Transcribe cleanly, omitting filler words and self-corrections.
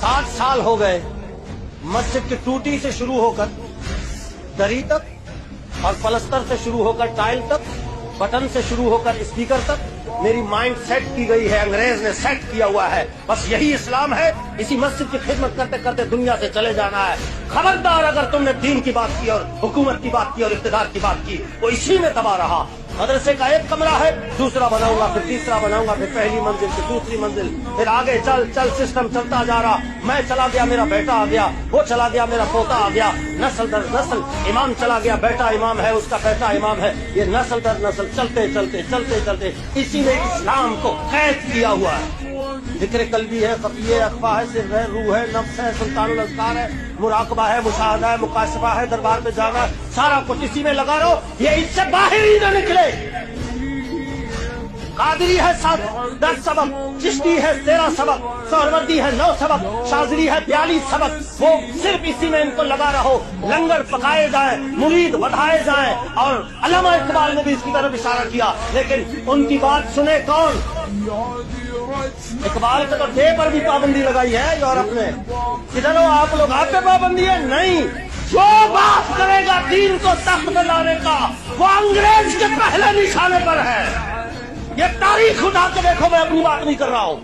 60 साल हो गए मस्जिद की टूटी से शुरू होकर दरी तक और पलस्तर से शुरू होकर टाइल तक, बटन से शुरू होकर स्पीकर तक मेरी माइंड सेट की गई है, अंग्रेज ने सेट किया हुआ है। बस यही इस्लाम है, इसी मस्जिद की खिदमत करते करते दुनिया से चले जाना है। खबरदार अगर तुमने दीन की बात की और हुकूमत की बात की और इक़्तिदार की बात की, वो इसी में दबा रहा। मदरसे का एक कमरा है, दूसरा बनाऊंगा, फिर तीसरा बनाऊंगा, फिर पहली मंजिल, फिर दूसरी मंजिल, फिर आगे चल चल सिस्टम चलता जा रहा। मैं चला गया, मेरा बेटा आ गया, वो चला गया, मेरा पोता आ गया, नस्ल दर नस्ल। इमाम चला गया, बेटा इमाम है, उसका बेटा इमाम है। ये नस्ल दर नस्ल चलते चलते चलते चलते इसी ने इस्लाम को कैद किया हुआ है। जिक्र कल्बी है, खफिये अखफा है, सिर है, रूह है, नफ्स है, सुल्तानुल अज़कार है, मुराकबा है, मुशाहदा है, मुकाशफा है, दरबार पे जाना है, सारा कुछ इसी में लगा रहो। ये इससे बाहर ही न निकले। कादरी है 10 सबक, चिश्ती है 13 सबक, सोहरवर्दी है 9 सबक, शाज़ली है 42 सबक। वो सिर्फ इसी में इनको लगा रहो। लंगर पकाए जाए, मुरीद बढ़ाए जाए। और अल्लामा इकबाल ने भी इसकी तरफ इशारा किया, लेकिन उनकी बात सुने कौन? इकबाल के तो डे पर भी पाबंदी लगाई है यूरोप ने। किधर हो आप लोग? आप पे पाबंदी है? नहीं। जो बात करेगा दीन को तख्त में लाने का, वो अंग्रेज के पहले निशाने पर है। ये तारीख उठा के देखो, मैं अपनी बात नहीं कर रहा हूँ।